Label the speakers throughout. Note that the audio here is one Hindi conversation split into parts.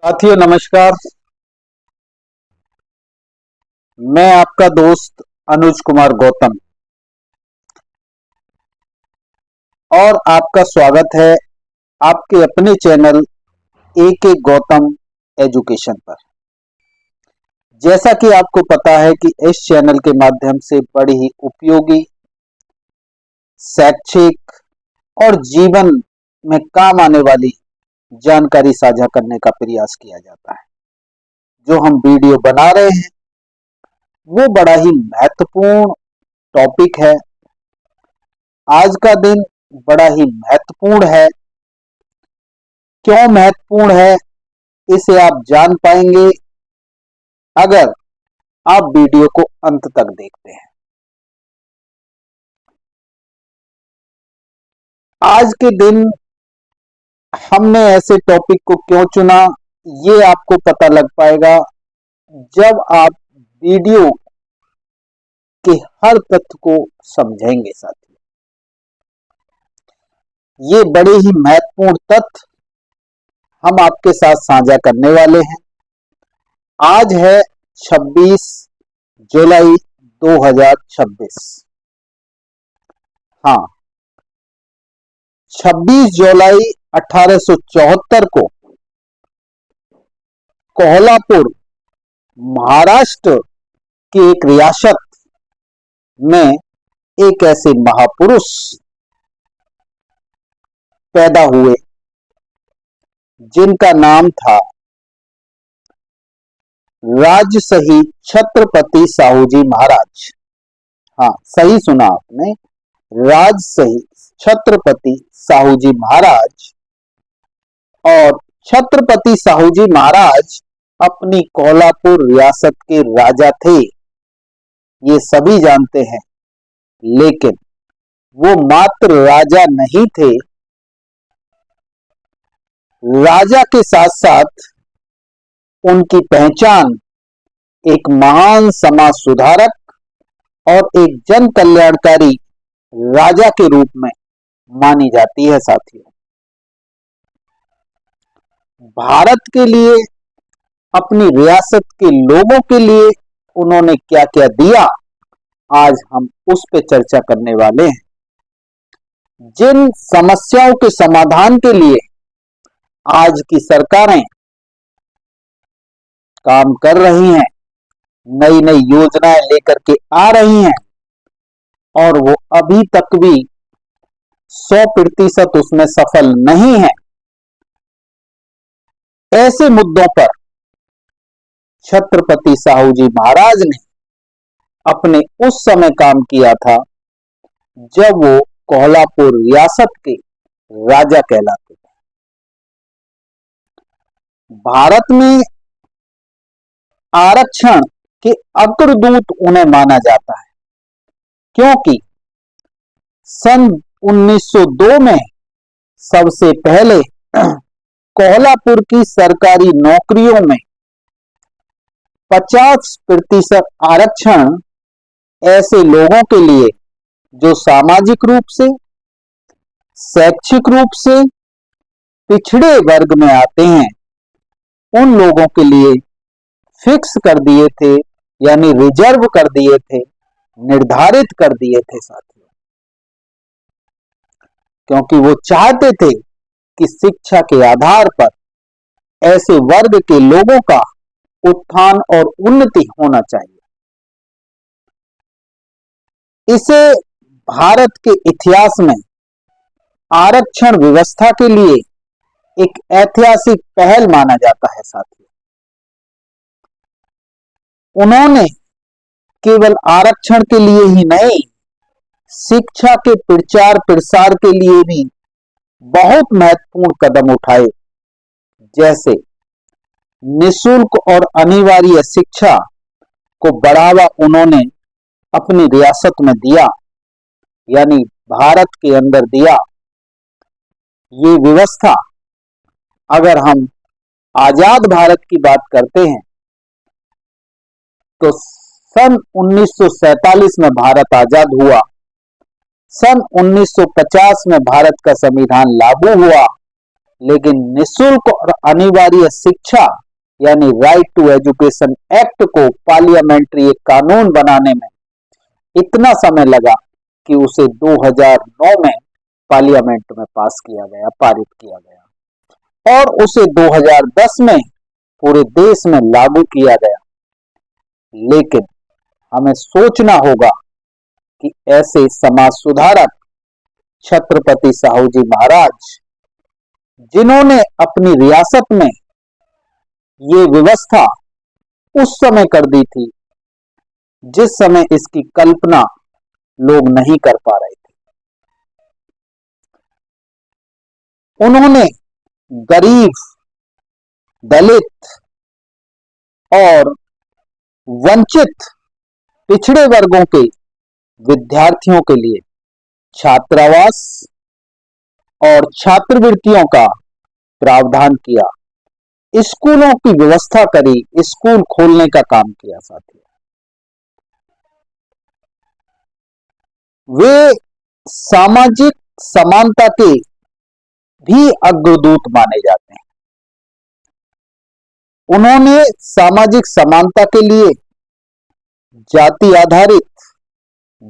Speaker 1: साथियों नमस्कार। मैं आपका दोस्त अनुज कुमार गौतम और आपका स्वागत है आपके अपने चैनल ए के गौतम एजुकेशन पर। जैसा कि आपको पता है कि इस चैनल के माध्यम से बड़ी ही उपयोगी, शैक्षिक और जीवन में काम आने वाली जानकारी साझा करने का प्रयास किया जाता है। जो हम वीडियो बना रहे हैं वो बड़ा ही महत्वपूर्ण टॉपिक है। आज का दिन बड़ा ही महत्वपूर्ण है। क्यों महत्वपूर्ण है इसे आप जान पाएंगे अगर आप वीडियो को अंत तक देखते हैं। आज के दिन हमने ऐसे टॉपिक को क्यों चुना ये आपको पता लग पाएगा जब आप वीडियो के हर तथ्य को समझेंगे। साथियों, ये बड़े ही महत्वपूर्ण तथ्य हम आपके साथ साझा करने वाले हैं। आज है 26 जुलाई 2026। हाँ, 26 जुलाई 1874 को कोल्हापुर महाराष्ट्र की एक रियासत में एक ऐसे महापुरुष पैदा हुए जिनका नाम था राजशाही छत्रपति साहूजी महाराज। हाँ, सही सुना आपने, राजशाही छत्रपति साहूजी महाराज। और छत्रपति साहूजी महाराज अपनी कोल्हापुर रियासत के राजा थे, ये सभी जानते हैं। लेकिन वो मात्र राजा नहीं थे, राजा के साथ साथ उनकी पहचान एक महान समाज सुधारक और एक जन कल्याणकारी राजा के रूप में मानी जाती है। साथियों, भारत के लिए, अपनी रियासत के लोगों के लिए उन्होंने क्या क्या दिया, आज हम उस पे चर्चा करने वाले हैं। जिन समस्याओं के समाधान के लिए आज की सरकारें काम कर रही हैं, नई नई योजनाएं लेकर के आ रही हैं और वो अभी तक भी 100% उसमें सफल नहीं है, ऐसे मुद्दों पर छत्रपति साहूजी महाराज ने अपने उस समय काम किया था जब वो कोल्हापुर रियासत के राजा कहलाते थे। भारत में आरक्षण के अग्रदूत उन्हें माना जाता है, क्योंकि सन 1902 में सबसे पहले कोल्हापुर की सरकारी नौकरियों में 50% आरक्षण ऐसे लोगों के लिए जो सामाजिक रूप से, शैक्षिक रूप से पिछड़े वर्ग में आते हैं, उन लोगों के लिए फिक्स कर दिए थे, यानी रिजर्व कर दिए थे, निर्धारित कर दिए थे। साथियों, क्योंकि वो चाहते थे कि शिक्षा के आधार पर ऐसे वर्ग के लोगों का उत्थान और उन्नति होना चाहिए। इसे भारत के इतिहास में आरक्षण व्यवस्था के लिए एक ऐतिहासिक पहल माना जाता है। साथियों, उन्होंने केवल आरक्षण के लिए ही नहीं, शिक्षा के प्रचार प्रसार के लिए भी बहुत महत्वपूर्ण कदम उठाए। जैसे निःशुल्क और अनिवार्य शिक्षा को बढ़ावा उन्होंने अपनी रियासत में दिया, यानी भारत के अंदर दिया। ये व्यवस्था, अगर हम आजाद भारत की बात करते हैं तो सन 1947 में भारत आजाद हुआ, सन 1950 में भारत का संविधान लागू हुआ लेकिन निःशुल्क और अनिवार्य शिक्षा यानी राइट टू एजुकेशन एक्ट को पार्लियामेंट्री एक कानून बनाने में इतना समय लगा कि उसे 2009 में पार्लियामेंट में पास किया गया, पारित किया गया और उसे 2010 में पूरे देश में लागू किया गया। लेकिन हमें सोचना होगा कि ऐसे समाज सुधारक छत्रपति साहू जी महाराज, जिन्होंने अपनी रियासत में ये व्यवस्था उस समय कर दी थी जिस समय इसकी कल्पना लोग नहीं कर पा रहे थे। उन्होंने गरीब, दलित और वंचित पिछड़े वर्गों के विद्यार्थियों के लिए छात्रावास और छात्रवृत्तियों का प्रावधान किया, स्कूलों की व्यवस्था करी, स्कूल खोलने का काम किया। साथियों, वे सामाजिक समानता के भी अग्रदूत माने जाते हैं। उन्होंने सामाजिक समानता के लिए जाति आधारित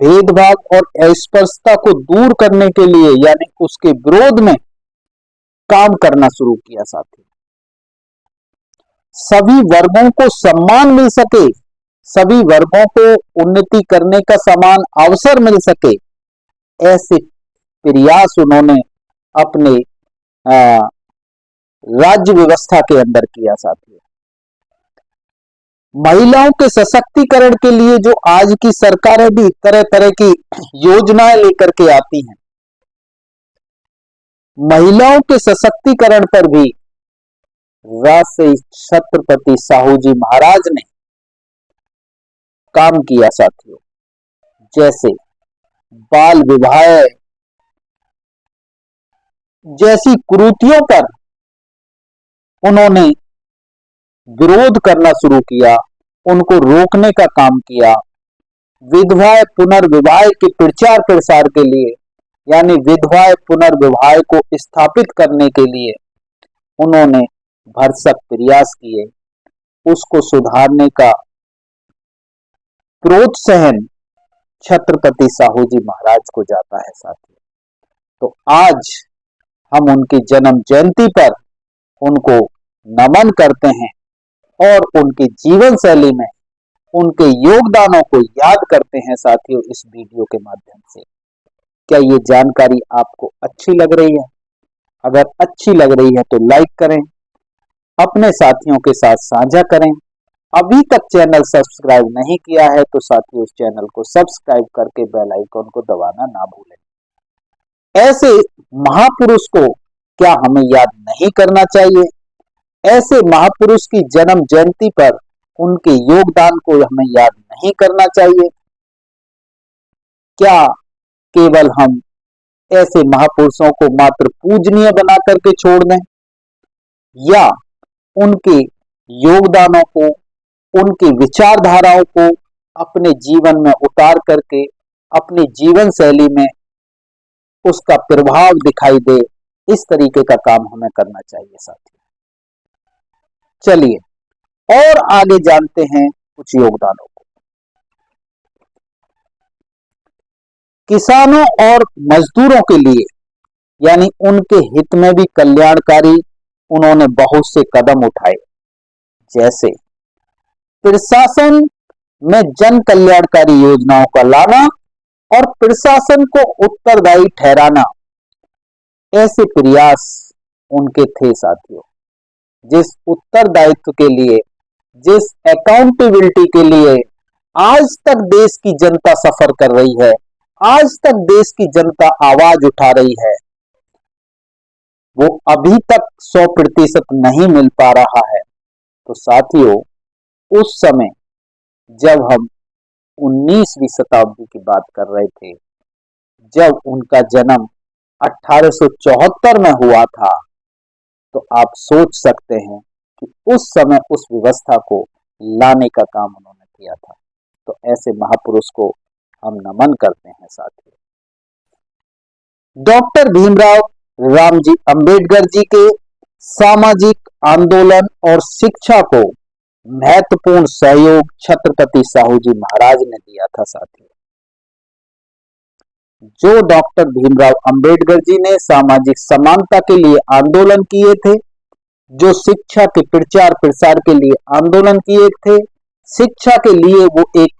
Speaker 1: भेदभाव और अस्पृश्यता को दूर करने के लिए यानी उसके विरोध में काम करना शुरू किया। साथियों, सभी वर्गों को सम्मान मिल सके, सभी वर्गों को उन्नति करने का समान अवसर मिल सके, ऐसे प्रयास उन्होंने अपने राज्य व्यवस्था के अंदर किया। साथियों, महिलाओं के सशक्तिकरण के लिए जो आज की सरकारें भी तरह तरह की योजनाएं लेकर के आती हैं, महिलाओं के सशक्तिकरण पर भी राजश्री छत्रपति साहू जी महाराज ने काम किया। साथियों, जैसे बाल विवाह जैसी कुरीतियों पर उन्होंने विरोध करना शुरू किया, उनको रोकने का काम किया। विधवा पुनर्विवाह के प्रचार प्रसार के लिए यानी विधवा पुनर्विवाह को स्थापित करने के लिए उन्होंने भरसक प्रयास किए। उसको सुधारने का प्रोत्साहन छत्रपति साहू जी महाराज को जाता है। साथियों, तो आज हम उनकी जन्म जयंती पर उनको नमन करते हैं और उनकी जीवन शैली में उनके योगदानों को याद करते हैं। साथियों, इस वीडियो के माध्यम से क्या ये जानकारी आपको अच्छी लग रही है? अगर अच्छी लग रही है तो लाइक करें, अपने साथियों के साथ साझा करें। अभी तक चैनल सब्सक्राइब नहीं किया है तो साथियों, इस चैनल को सब्सक्राइब करके बेल आइकन को दबाना ना भूलें। ऐसे महापुरुष को क्या हमें याद नहीं करना चाहिए? ऐसे महापुरुष की जन्म जयंती पर उनके योगदान को हमें याद नहीं करना चाहिए? क्या केवल हम ऐसे महापुरुषों को मात्र पूजनीय बना करके छोड़ दें, या उनके योगदानों को, उनकी विचारधाराओं को अपने जीवन में उतार करके अपनी जीवन शैली में उसका प्रभाव दिखाई दे, इस तरीके का काम हमें करना चाहिए। साथियों, चलिए और आगे जानते हैं कुछ योगदानों को। किसानों और मजदूरों के लिए यानी उनके हित में भी कल्याणकारी उन्होंने बहुत से कदम उठाए, जैसे प्रशासन में जन कल्याणकारी योजनाओं का लाना और प्रशासन को उत्तरदायी ठहराना। ऐसे प्रयास उनके थे। साथियों, जिस उत्तरदायित्व के लिए, जिस अकाउंटेबिलिटी के लिए आज तक देश की जनता सफर कर रही है, आज तक देश की जनता आवाज उठा रही है, वो अभी तक 100% नहीं मिल पा रहा है। तो साथियों, उस समय जब हम 19वीं शताब्दी की बात कर रहे थे, जब उनका जन्म 1874 में हुआ था, तो आप सोच सकते हैं कि उस समय उस व्यवस्था को लाने का काम उन्होंने किया था। तो ऐसे महापुरुष को हम नमन करते हैं। साथियों, डॉक्टर भीमराव रामजी अंबेडकर जी के सामाजिक आंदोलन और शिक्षा को महत्वपूर्ण सहयोग छत्रपति साहू जी महाराज ने दिया था साथियों। जो डॉक्टर भीमराव अंबेडकर जी ने सामाजिक समानता के लिए आंदोलन किए थे, जो शिक्षा के प्रचार प्रसार के लिए आंदोलन किए थे, शिक्षा के लिए वो एक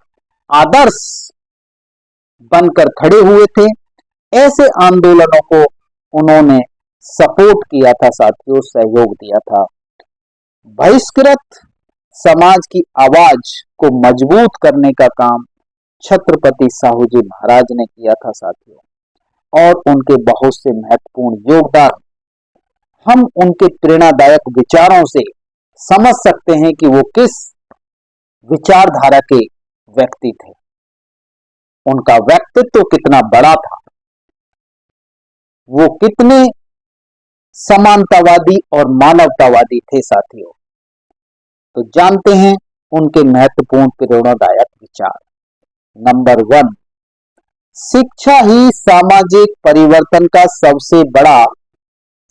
Speaker 1: आदर्श बनकर खड़े हुए थे, ऐसे आंदोलनों को उन्होंने सपोर्ट किया था साथियों, सहयोग दिया था। बहिष्कृत समाज की आवाज को मजबूत करने का काम छत्रपति साहू जी महाराज ने किया था साथियों, और उनके बहुत से महत्वपूर्ण योगदान हम उनके प्रेरणादायक विचारों से समझ सकते हैं कि वो किस विचारधारा के व्यक्ति थे, उनका व्यक्तित्व कितना बड़ा था, वो कितने समानतावादी और मानवतावादी थे साथियों। तो जानते हैं उनके महत्वपूर्ण प्रेरणादायक विचार। नंबर 1, शिक्षा ही सामाजिक परिवर्तन का सबसे बड़ा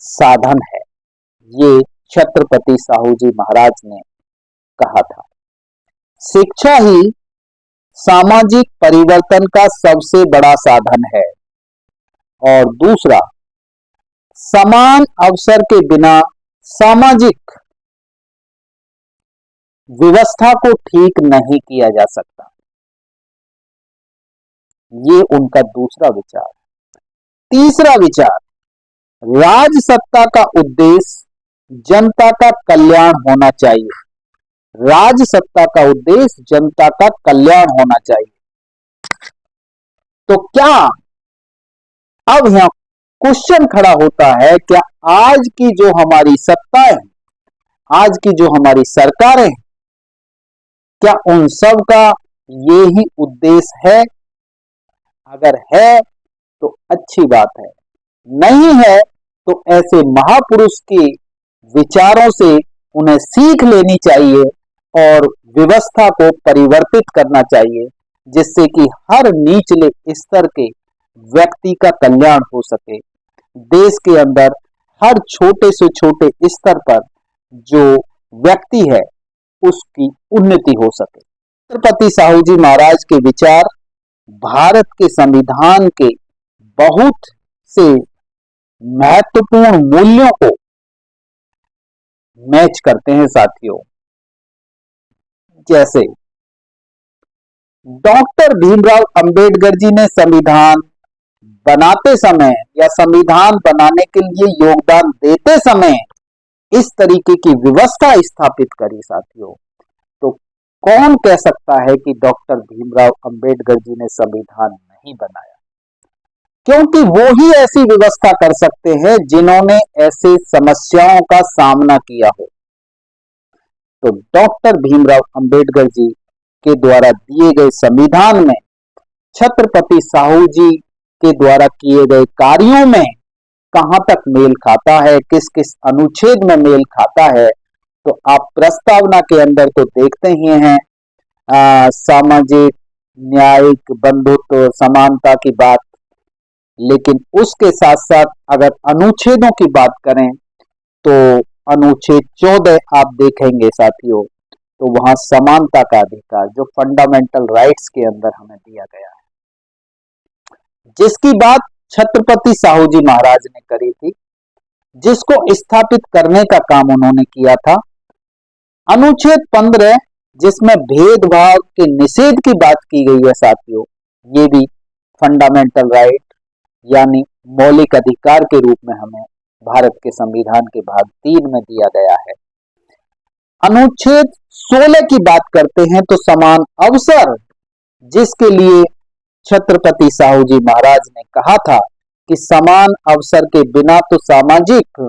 Speaker 1: साधन है, ये छत्रपति साहू जी महाराज ने कहा था। शिक्षा ही सामाजिक परिवर्तन का सबसे बड़ा साधन है। और दूसरा, समान अवसर के बिना सामाजिक व्यवस्था को ठीक नहीं किया जा सकता, ये उनका दूसरा विचार। तीसरा विचार, राजसत्ता का उद्देश्य जनता का कल्याण होना चाहिए। राजसत्ता का उद्देश्य जनता का कल्याण होना चाहिए। तो क्या अब यहां क्वेश्चन खड़ा होता है, क्या आज की जो हमारी सत्ता है, आज की जो हमारी सरकारें हैं, क्या उन सब का ये ही उद्देश्य है? अगर है तो अच्छी बात है, नहीं है तो ऐसे महापुरुष के विचारों से उन्हें सीख लेनी चाहिए और व्यवस्था को परिवर्तित करना चाहिए, जिससे कि हर निचले स्तर के व्यक्ति का कल्याण हो सके। देश के अंदर हर छोटे से छोटे स्तर पर जो व्यक्ति है उसकी उन्नति हो सके। छत्रपति साहू जी महाराज के विचार भारत के संविधान के बहुत से महत्वपूर्ण मूल्यों को मैच करते हैं साथियों। जैसे डॉक्टर भीमराव अंबेडकर जी ने संविधान बनाते समय या संविधान बनाने के लिए योगदान देते समय इस तरीके की व्यवस्था स्थापित करी साथियों, तो कौन कह सकता है कि डॉक्टर भीमराव अंबेडकर जी ने संविधान नहीं बनाया? क्योंकि वो ही ऐसी व्यवस्था कर सकते हैं जिन्होंने ऐसे समस्याओं का सामना किया हो। तो डॉक्टर भीमराव अंबेडकर जी के द्वारा दिए गए संविधान में छत्रपति साहू जी के द्वारा किए गए कार्यों में कहां तक मेल खाता है, किस किस अनुच्छेद में मेल खाता है, तो आप प्रस्तावना के अंदर तो देखते ही हैं, सामाजिक न्यायिक बंधुत्व समानता की बात, लेकिन उसके साथ साथ अगर अनुच्छेदों की बात करें तो अनुच्छेद 14 आप देखेंगे साथियों, तो वहां समानता का अधिकार जो फंडामेंटल राइट्स के अंदर हमें दिया गया है, जिसकी बात छत्रपति साहू जी महाराज ने करी थी, जिसको स्थापित करने का काम उन्होंने किया था। अनुच्छेद 15 जिसमें भेदभाव के निषेध की बात की गई है साथियों, ये भी फंडामेंटल राइट यानी मौलिक अधिकार के रूप में हमें भारत के संविधान के भाग 3 में दिया गया है। अनुच्छेद 16 की बात करते हैं तो समान अवसर, जिसके लिए छत्रपति साहू जी महाराज ने कहा था कि समान अवसर के बिना तो सामाजिक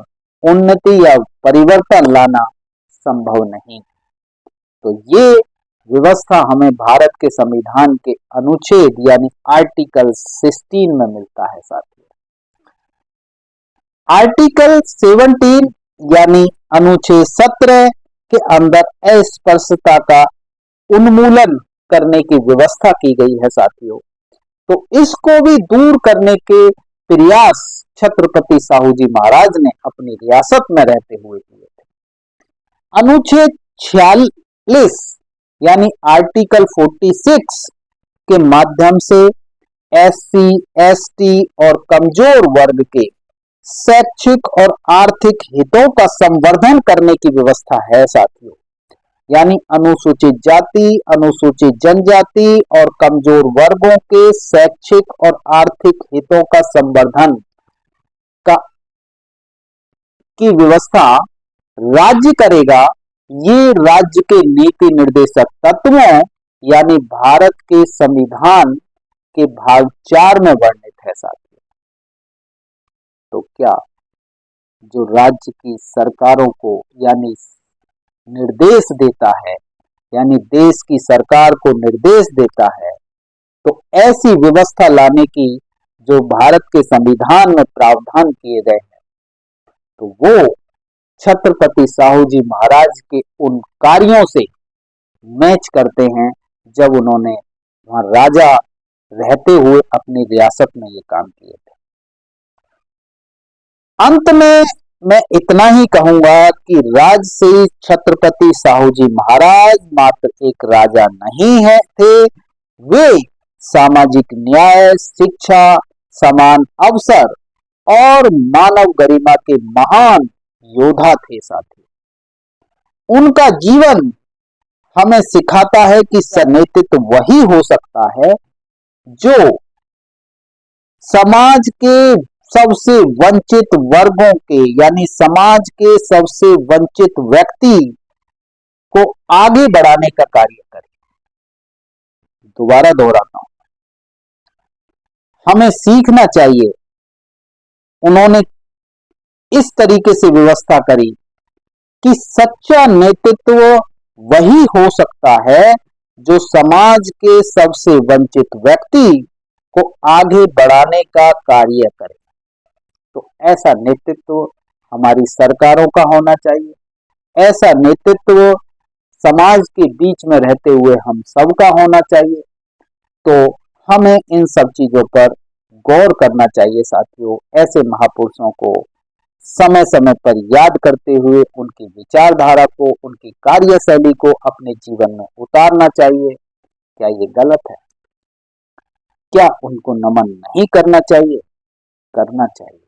Speaker 1: उन्नति या परिवर्तन लाना संभव नहीं। तो ये व्यवस्था हमें भारत के संविधान के अनुच्छेद यानी आर्टिकल 16 में मिलता है साथियों। आर्टिकल 17 यानी अनुच्छेद 17 के अंदर अस्पृश्यता का उन्मूलन करने की व्यवस्था की गई है साथियों। तो इसको भी दूर करने के प्रयास छत्रपति साहू जी महाराज ने अपनी रियासत में रहते हुए किए थे। अनुच्छेद 46 यानी आर्टिकल 46 के माध्यम से एससी, एसटी और कमजोर वर्ग के शैक्षिक और आर्थिक हितों का संवर्धन करने की व्यवस्था है साथियों। यानी अनुसूचित जाति, अनुसूचित जनजाति और कमजोर वर्गों के शैक्षिक और आर्थिक हितों का संवर्धन का की व्यवस्था राज्य करेगा। ये राज्य के नीति निर्देशक तत्वों यानी भारत के संविधान के भाग 4 में वर्णित है साथियों। तो क्या जो राज्य की सरकारों को यानी निर्देश देता है, यानी देश की सरकार को निर्देश देता है, तो ऐसी व्यवस्था लाने की जो भारत के संविधान में प्रावधान किए गए हैं, तो वो छत्रपति साहू जी महाराज के उन कार्यों से मैच करते हैं जब उन्होंने वहां राजा रहते हुए अपनी रियासत में ये काम किए थे। अंत में मैं इतना ही कहूंगा कि राजश्री छत्रपति साहू जी महाराज मात्र एक राजा नहीं है थे, वे सामाजिक न्याय, शिक्षा, समान अवसर और मानव गरिमा के महान योद्धा थे साथी। उनका जीवन हमें सिखाता है कि नेतृत्व वही हो सकता है जो समाज के सबसे वंचित वर्गों के यानी समाज के सबसे वंचित व्यक्ति को आगे बढ़ाने का कार्य करे। दोबारा दोहराता हूं, हमें सीखना चाहिए। उन्होंने इस तरीके से व्यवस्था करी कि सच्चा नेतृत्व वही हो सकता है जो समाज के सबसे वंचित व्यक्ति को आगे बढ़ाने का कार्य करे। तो ऐसा नेतृत्व हमारी सरकारों का होना चाहिए, ऐसा नेतृत्व समाज के बीच में रहते हुए हम सबका होना चाहिए। तो हमें इन सब चीजों पर गौर करना चाहिए साथियों। ऐसे महापुरुषों को समय समय पर याद करते हुए उनकी विचारधारा को, उनकी कार्यशैली को अपने जीवन में उतारना चाहिए। क्या ये गलत है? क्या उनको नमन नहीं करना चाहिए? करना चाहिए।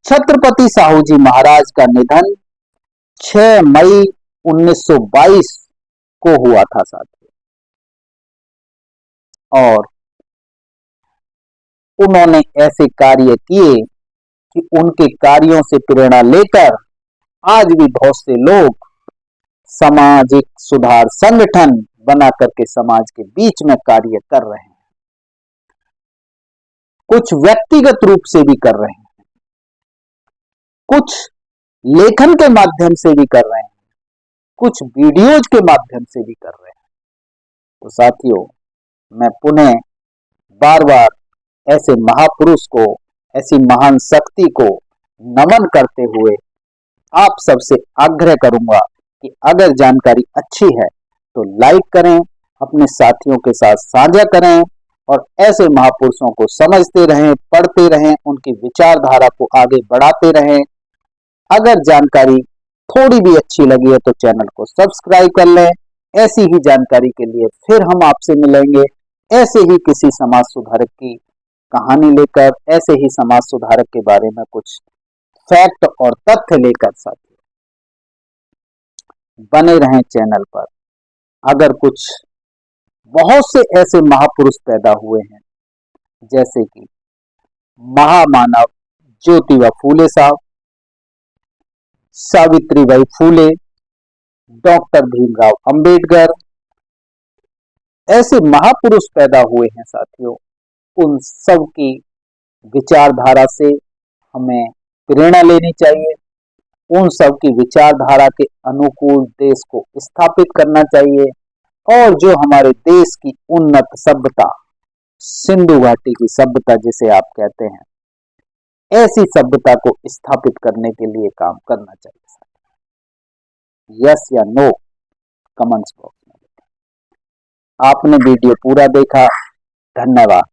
Speaker 1: छत्रपति साहू जी महाराज का निधन 6 मई 1922 को हुआ था साथियों, और उन्होंने ऐसे कार्य किए कि उनके कार्यों से प्रेरणा लेकर आज भी बहुत से लोग सामाजिक सुधार संगठन बना करके समाज के बीच में कार्य कर रहे हैं। कुछ व्यक्तिगत रूप से भी कर रहे हैं, कुछ लेखन के माध्यम से भी कर रहे हैं, कुछ वीडियोज के माध्यम से भी कर रहे हैं। तो साथियों, मैं पुनः बार बार ऐसे महापुरुष को, ऐसी महान शक्ति को नमन करते हुए आप सबसे आग्रह करूंगा कि अगर जानकारी अच्छी है तो लाइक करें, अपने साथियों के साथ साझा करें और ऐसे महापुरुषों को समझते रहें, पढ़ते रहें, उनकी विचारधारा को आगे बढ़ाते रहें। अगर जानकारी थोड़ी भी अच्छी लगी है तो चैनल को सब्सक्राइब कर लें। ऐसी ही जानकारी के लिए फिर हम आपसे मिलेंगे, ऐसे ही किसी समाज सुधारक की कहानी लेकर, ऐसे ही समाज सुधारक के बारे में कुछ फैक्ट और तथ्य लेकर। साथियों, बने रहें चैनल पर। अगर कुछ बहुत से ऐसे महापुरुष पैदा हुए हैं जैसे कि महामानव ज्योतिबा फूले साहब, सावित्रीबाई फूले, डॉक्टर भीमराव अंबेडकर, ऐसे महापुरुष पैदा हुए हैं साथियों। उन सब की विचारधारा से हमें प्रेरणा लेनी चाहिए, उन सब की विचारधारा के अनुकूल देश को स्थापित करना चाहिए, और जो हमारे देश की उन्नत सभ्यता, सिंधु घाटी की सभ्यता जिसे आप कहते हैं, ऐसी सभ्यता को स्थापित करने के लिए काम करना चाहिए। यस या नो कमेंट्स बॉक्स में। आपने वीडियो पूरा देखा, धन्यवाद।